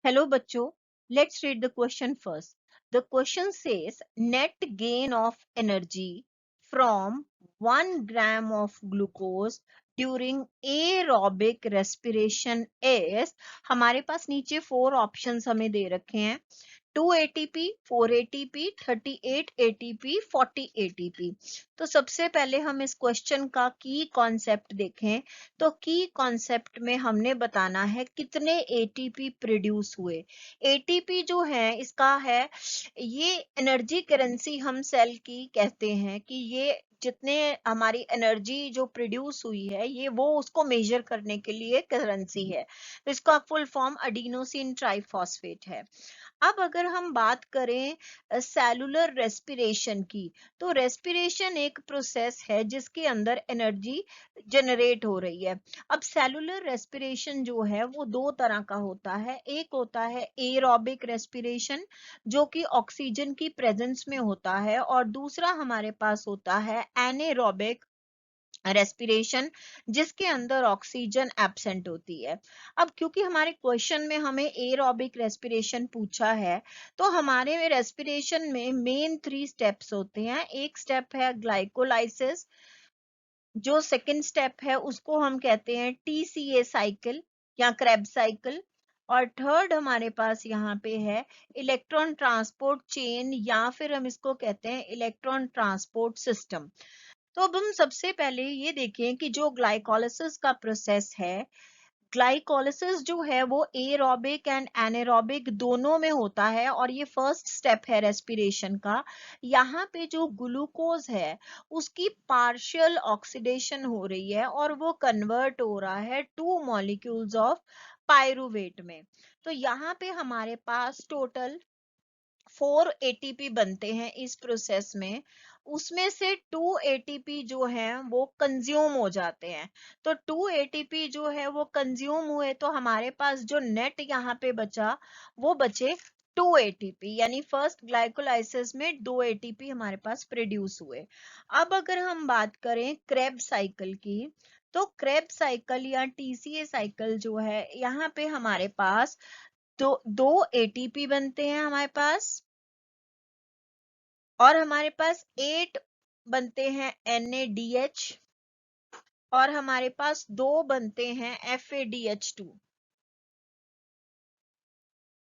Hello बच्चों, let's read the question first. The question says net gain of energy from 1 gram of glucose during aerobic respiration is, हमारे पास नीचे 4 options हमें दे रखे हैं 2 ATP, 4 ATP, 38 ATP, 40 ATP। तो सबसे पहले हम इस क्वेश्चन का की कॉन्सेप्ट देखें तो की कॉन्सेप्ट में हमने बताना है कितने एटीपी प्रोड्यूस हुए। एटीपी जो है इसका है, ये एनर्जी करेंसी हम सेल की कहते हैं कि ये जितने हमारी एनर्जी जो प्रोड्यूस हुई है ये वो उसको मेजर करने के लिए करेंसी है। तो इसका फुल फॉर्म एडिनोसिन ट्राइफॉस्फेट है। अब अगर हम बात करें सेलुलर रेस्पिरेशन की, तो रेस्पिरेशन एक प्रोसेस है जिसके अंदर एनर्जी जनरेट हो रही है। अब सेलुलर रेस्पिरेशन जो है वो दो तरह का होता है, एक होता है एरोबिक रेस्पिरेशन जो कि ऑक्सीजन की प्रेजेंस में होता है, और दूसरा हमारे पास होता है एनेरोबिक रेस्पिरेशन जिसके अंदर ऑक्सीजन एब्सेंट होती है। अब क्योंकि हमारे क्वेश्चन में हमें एरोबिक रेस्पिरेशन पूछा है, तो हमारे रेस्पिरेशन में मेन 3 स्टेप्स होते हैं। एक स्टेप है ग्लाइकोलाइसिस, जो सेकंड स्टेप है उसको हम कहते हैं टीसीए साइकिल या क्रेब साइकिल, और थर्ड हमारे पास यहाँ पे है इलेक्ट्रॉन ट्रांसपोर्ट चेन या फिर हम इसको कहते हैं इलेक्ट्रॉन ट्रांसपोर्ट सिस्टम। तो अब हम सबसे पहले ये देखें कि जो ग्लाइकोलाइसिस का प्रोसेस है, ग्लाइकोलाइसिस जो है वो एरोबिक एंड एनारोबिक दोनों में होता है, और ये फर्स्ट स्टेप है रेस्पिरेशन का। यहाँ पे जो ग्लूकोज है उसकी पार्शियल ऑक्सीडेशन हो रही है और वो कन्वर्ट हो रहा है 2 मॉलिक्यूल्स ऑफ पायरुवेट में। तो यहाँ पे हमारे पास टोटल 4 एटीपी बनते हैं इस प्रोसेस में, उसमें से 2 एटीपी जो हैं वो कंज्यूम हो जाते हैं। तो 2 एटीपी जो है वो कंज्यूम हुए तो हमारे पास जो नेट यहाँ पे बचा वो बचे 2 एटीपी, यानी फर्स्ट ग्लाइकोलाइसिस में 2 एटीपी हमारे पास प्रोड्यूस हुए। अब अगर हम बात करें क्रेब साइकिल की, तो क्रेब साइकिल या टीसीए साइकिल जो है यहाँ पे हमारे पास दो एटीपी बनते हैं हमारे पास, और हमारे पास 8 बनते हैं NADH, और हमारे पास 2 बनते हैं FADH2।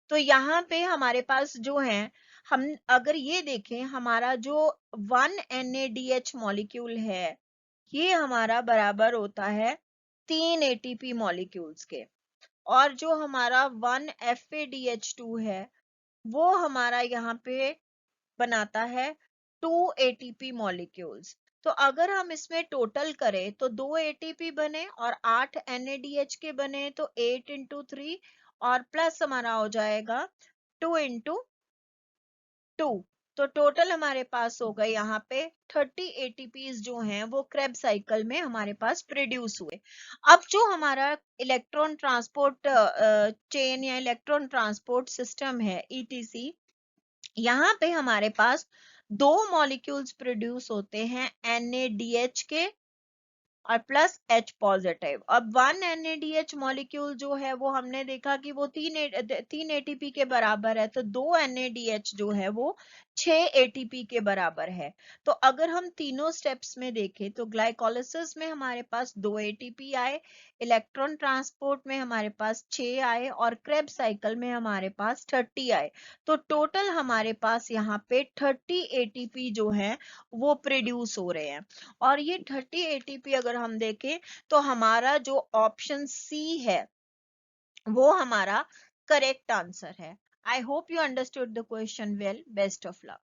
तो यहाँ पे हमारे पास जो है, हम अगर ये देखें हमारा जो 1 NADH मॉलिक्यूल है ये हमारा बराबर होता है 3 ATP मॉलिक्यूल्स के, और जो हमारा 1 FADH2 है वो हमारा यहाँ पे बनाता है 2 ATP मॉलिक्यूल्स। तो अगर हम इसमें टोटल करें तो 2 ATP बने और 8 NADH के बने, तो 8 इंटू 3 और प्लस हमारा हो जाएगा 2 इंटू 2। तो टोटल हमारे पास हो गए यहाँ पे 30 ATPs जो हैं वो क्रेब साइकिल में हमारे पास प्रोड्यूस हुए। अब जो हमारा इलेक्ट्रॉन ट्रांसपोर्ट चेन या इलेक्ट्रॉन ट्रांसपोर्ट सिस्टम है ETC, यहाँ पे हमारे पास 2 मॉलिक्यूल्स प्रोड्यूस होते हैं NADH के और प्लस H पॉजिटिव। अब 1 NADH मॉलिक्यूल जो है वो हमने देखा कि वो 3 ATP के बराबर है, तो 2 NADH जो है वो 6 ATP के बराबर है। तो अगर हम तीनों स्टेप्स में देखें तो ग्लाइकोलाइसिस में हमारे पास 2 ATP आए, इलेक्ट्रॉन ट्रांसपोर्ट में हमारे पास 6 आए, और क्रेब साइकिल में हमारे पास 30 आए। तो टोटल हमारे पास यहाँ पे 30 ATP जो है वो प्रोड्यूस हो रहे हैं। और ये 30 ATP अगर हम देखें तो हमारा जो ऑप्शन सी है वो हमारा करेक्ट आंसर है। I hope you understood the question well. Best of luck.